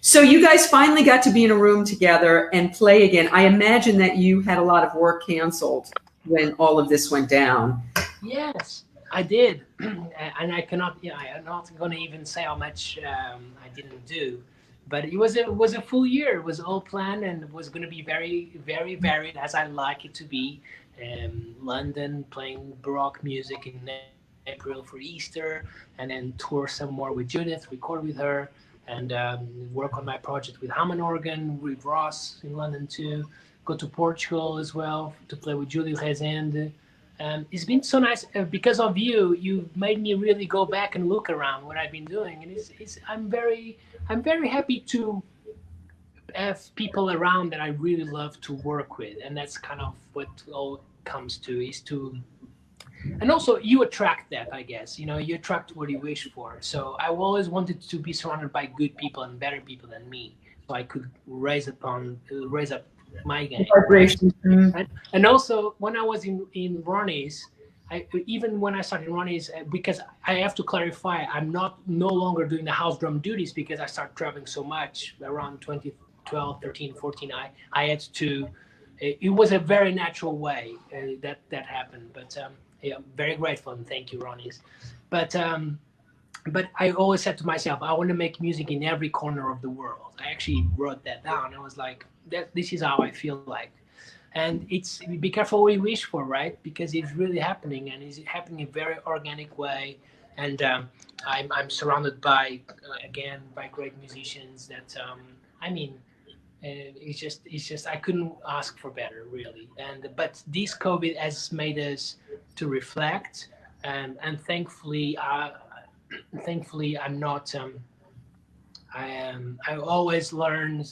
So you guys finally got to be in a room together and play again. I imagine that you had a lot of work canceled when all of this went down. Yes, I did. And I cannot, I'm not going to even say how much I didn't do. But it was a full year. It was all planned, and it was going to be very, very varied, as I like it to be. London, playing Baroque music in April for Easter, and then tour some more with Judith, record with her, and work on my project with Hammond Organ, with Ross in London too. Go to Portugal as well to play with Judith Rezende. It's been so nice because of you. You've made me really go back and look around what I've been doing, and I'm very happy to have people around that I really love to work with, and that's kind of what all comes to, is to. And also, you attract that, I guess. You know, you attract what you wish for. So I always wanted to be surrounded by good people and better people than me, so I could raise up my game. And also, when I was in Ronnie's, even when I started Ronnie's, because I have to clarify, I'm no longer doing the house drum duties because I started traveling so much around 2012, 13, 14. I had to. It was a very natural way that happened, but. Yeah, very grateful, and thank you, Ronnie's. But I always said to myself, I want to make music in every corner of the world. I actually wrote that down. I was like, this is how I feel like. And it's, be careful what you wish for, right? Because it's really happening, and it's happening in a very organic way. And I'm surrounded by, again, by great musicians that, I mean, it's just I couldn't ask for better, really. But this COVID has made us to reflect, and thankfully I'm not. I always learn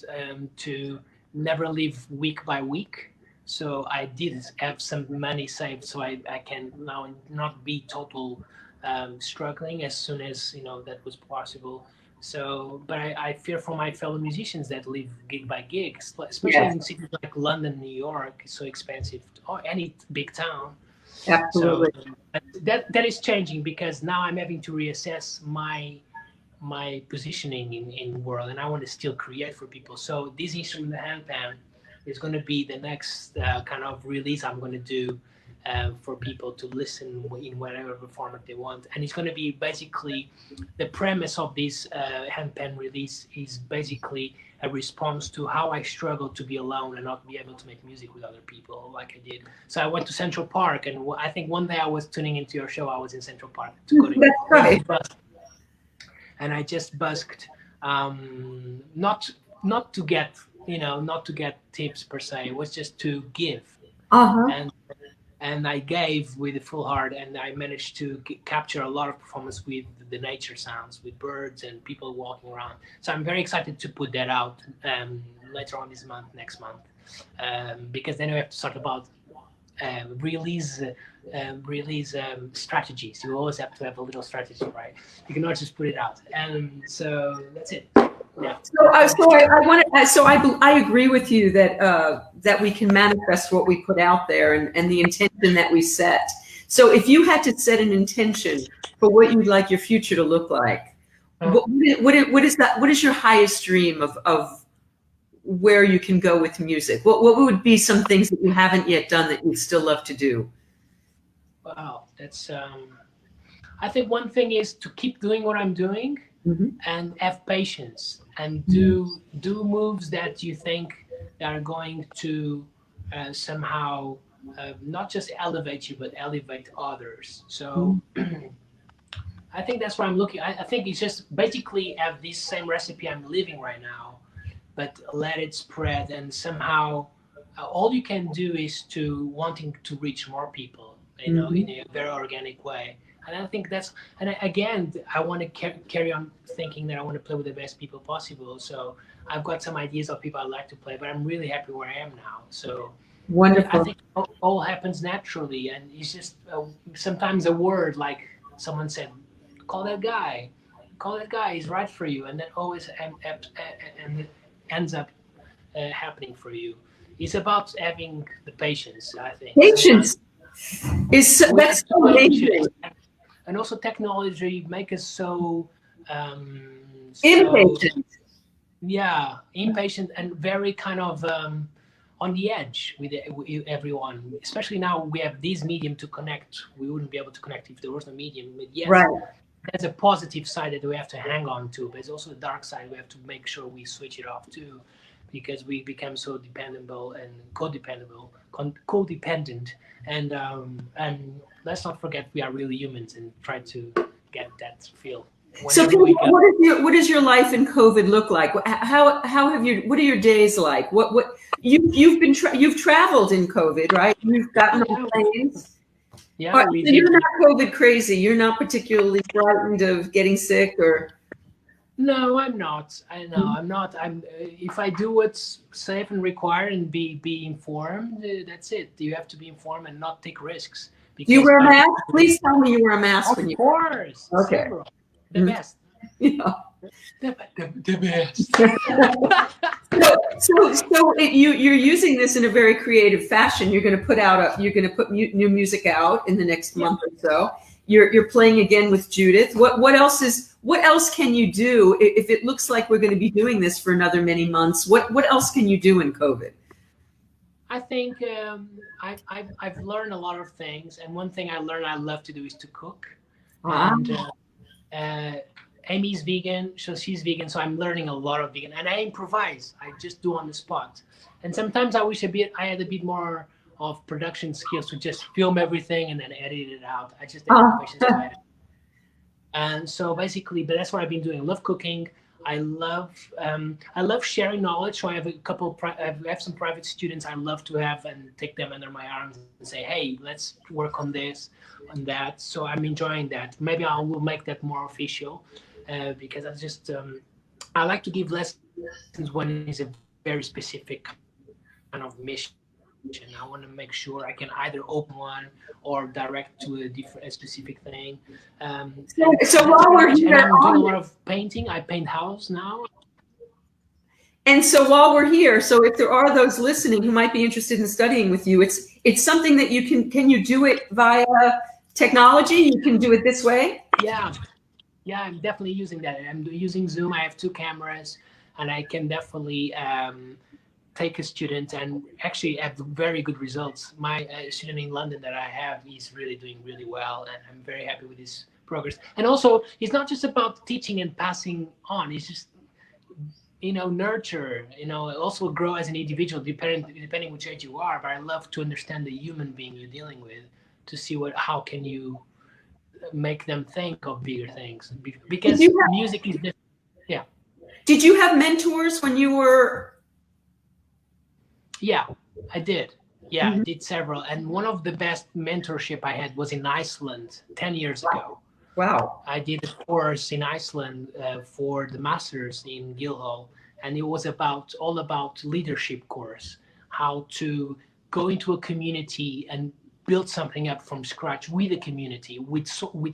to never live week by week. So I did have some money saved, so I can now not be total struggling as soon as that was possible. So, but I fear for my fellow musicians that live gig by gig, especially in cities like London, New York. It's so expensive, or any big town. Absolutely. So that is changing, because now I'm having to reassess my positioning in the world, and I want to still create for people. So this instrument, the handpan, is going to be the next kind of release I'm going to do for people to listen in whatever format they want. And it's going to be basically, the premise of this handpan release is basically a response to how I struggle to be alone and not be able to make music with other people like I did. So I went to Central Park, and I think one day I was tuning into your show. I was in Central Park to go to That's right. And I just busked, not to get not to get tips per se. It was just to give. And I gave with a full heart, and I managed to capture a lot of performance with the nature sounds, with birds and people walking around. So I'm very excited to put that out later on this month, next month, because then we have to start about release strategies. You always have to have a little strategy, right? You cannot just put it out. And so that's it. Yeah. I agree with you that we can manifest what we put out there and the intention that we set. So if you had to set an intention for what you'd like your future to look like, what is that? What is your highest dream of where you can go with music? What would be some things that you haven't yet done that you'd still love to do? Wow, that's. I think one thing is to keep doing what I'm doing, and have patience, and do moves that you think that are going to somehow not just elevate you, but elevate others. So. I think that's what I'm looking. I think it's just basically have this same recipe I'm living right now, but let it spread, and somehow all you can do is to wanting to reach more people, in a very organic way. And I think that's, and again, I want to carry on thinking that I want to play with the best people possible. So I've got some ideas of people I'd like to play, but I'm really happy where I am now. So wonderful. I think all happens naturally, and it's just sometimes a word, like someone said, call that guy, he's right for you, and that always ends up happening for you. It's about having the patience, I think. Patience that's so amazing. And also technology make us so impatient. Yeah, impatient and very kind of on the edge with everyone. Especially now we have this medium to connect. We wouldn't be able to connect if there was no medium. But yes, right. There's a positive side that we have to hang on to, but there's also a dark side we have to make sure we switch it off too, because we become so dependable and codependent, and let's not forget we are really humans and try to get that feel. So what does your life in COVID look like? How have you? What are your days like? What you've traveled in COVID, right? You've gotten on planes. Yeah, so you're not COVID crazy. You're not particularly frightened of getting sick, or? No, I'm not. I'm not. If I do what's safe and required and be informed, that's it. You have to be informed and not take risks. Do you wear a mask? Please tell me you wear a mask when you. Of course. Okay. Several. The best. Yeah. The best. So you're using this in a very creative fashion. You're going to put new music out in the next month or so. You're playing again with Judith. What else can you do if it looks like we're going to be doing this for another many months? What else can you do in COVID? I think I've learned a lot of things, and one thing I learned I love to do is to cook. And Amy's vegan, so she's vegan, so I'm learning a lot of vegan, and I improvise. I just do on the spot, and sometimes I wish I had a bit more of production skills to just film everything and then edit it out. I just didn't have patience for it. And so basically, but that's what I've been doing. I love cooking. I love sharing knowledge. So I have I have some private students I love to have and take them under my arms and say, hey, let's work on this, on that. So I'm enjoying that. Maybe I will make that more official because I just I like to give lessons when it's a very specific kind of mission. I want to make sure I can either open one or direct to a specific thing. So while we're here, I'm doing a lot of painting. I paint houses now. And so while we're here, so if there are those listening who might be interested in studying with you, it's something that you can you do it via technology? You can do it this way? Yeah, I'm definitely using that. I'm using Zoom. I have 2 cameras, and I can definitely take a student and actually have very good results. My student in London that I have is really doing really well, and I'm very happy with his progress. And also, it's not just about teaching and passing on. It's just, nurture, also grow as an individual, depending which age you are. But I love to understand the human being you're dealing with, to see how can you make them think of bigger things. Because music is different. Yeah. Did you have mentors when you were? Yeah, I did. Yeah, I did several. And one of the best mentorship I had was in Iceland 10 years ago. Wow. I did a course in Iceland for the masters in Guildhall. And it was all about leadership course, how to go into a community and build something up from scratch with a community, with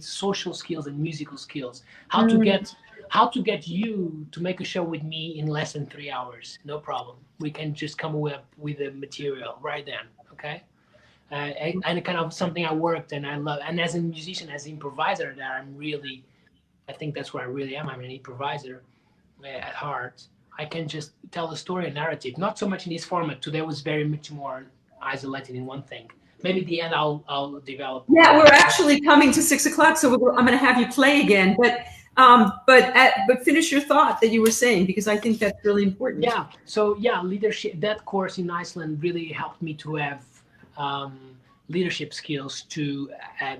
social skills and musical skills. How to get you to make a show with me in less than 3 hours? No problem. We can just come up with the material right then. Okay. And kind of something I worked and I love. And as a musician, as an improviser, I think that's where I really am. I'm an improviser at heart. I can just tell a story, a narrative, not so much in this format. Today was very much more isolated in one thing. Maybe at the end I'll develop. Yeah, we're actually coming to 6 o'clock, so I'm going to have you play again. But finish your thought that you were saying, because I think that's really important. Yeah. So yeah, leadership. That course in Iceland really helped me to have leadership skills to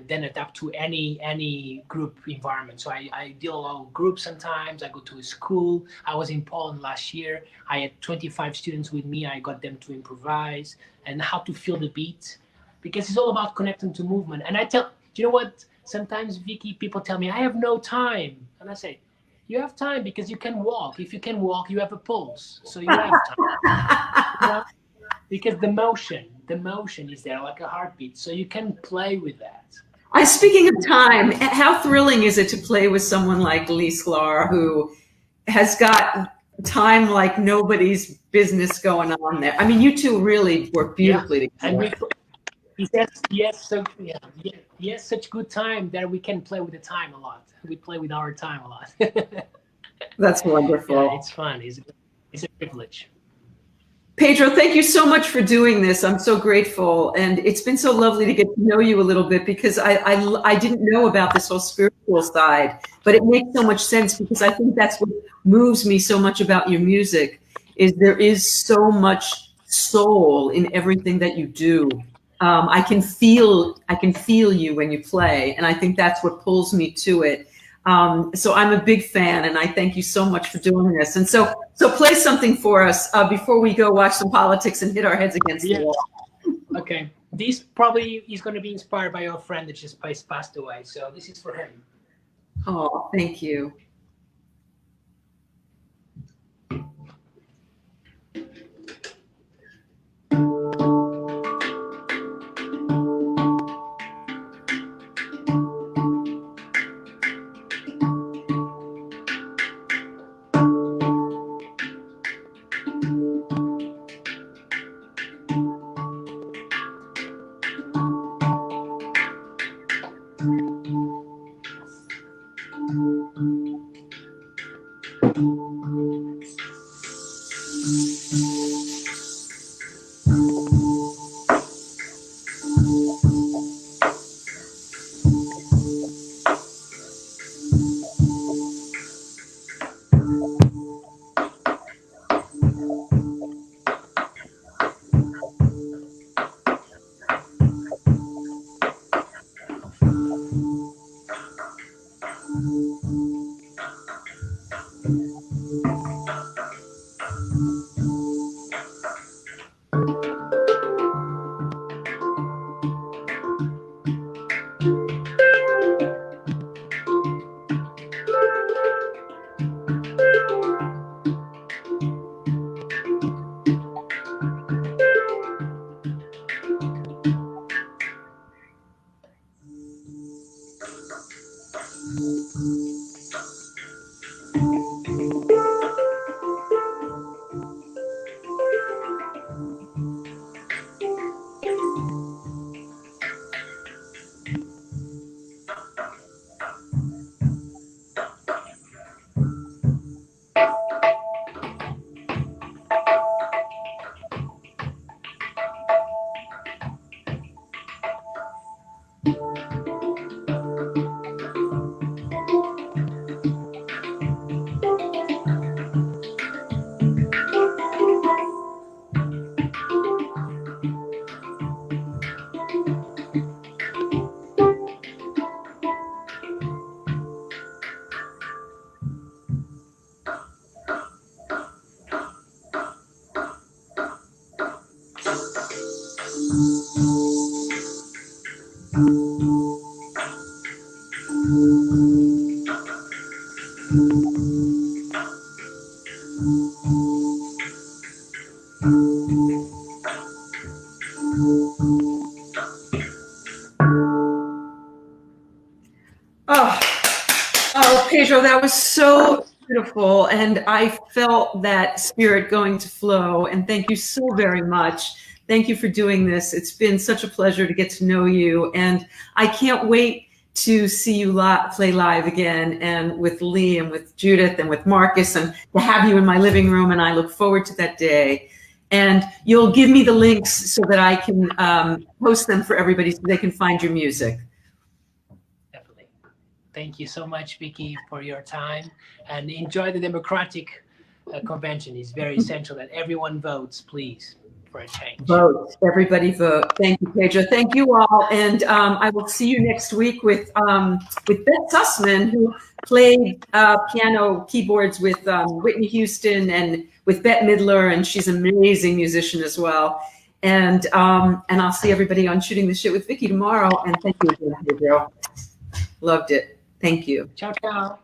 then adapt to any group environment. So I deal a lot with groups sometimes. I go to a school. I was in Poland last year. I had 25 students with me. I got them to improvise and how to feel the beat, because it's all about connecting to movement. And do you know what? Sometimes, Vicki, people tell me, I have no time. And I say, you have time because you can walk. If you can walk, you have a pulse. So you have time. You know? Because the motion is there like a heartbeat. So you can play with that. Speaking of time, how thrilling is it to play with someone like Lee Sklar, who has got time like nobody's business going on there? I mean, you two really work beautifully together. And he has such good time that we can play with the time a lot. We play with our time a lot. That's wonderful. Yeah, it's fun. It's a privilege. Pedro, thank you so much for doing this. I'm so grateful. And it's been so lovely to get to know you a little bit, because I didn't know about this whole spiritual side, but it makes so much sense, because I think that's what moves me so much about your music, is there is so much soul in everything that you do. I can feel you when you play, and I think that's what pulls me to it. So I'm a big fan, and I thank you so much for doing this. And so play something for us before we go watch some politics and hit our heads against the wall. Okay. This probably is going to be inspired by your friend that just passed away. So this is for him. Oh, thank you. Oh, oh, Pedro, that was so beautiful. And I felt that spirit going to flow. And thank you so very much. Thank you for doing this. It's been such a pleasure to get to know you. And I can't wait to see you play live again, and with Lee and with Judith and with Marcus, and to have you in my living room. And I look forward to that day. And you'll give me the links so that I can post them for everybody so they can find your music. Definitely. Thank you so much, Vicki, for your time, and enjoy the democratic convention. It's very essential that everyone votes, please, for a change. Vote. Everybody vote. Thank you, Pedro. Thank you all. And I will see you next week with Beth Sussman, who played piano keyboards with Whitney Houston and with Bette Midler, and she's an amazing musician as well. And I'll see everybody on Shooting the Shit with Vicki tomorrow. And thank you again, Pedro. Loved it. Thank you. Ciao, ciao.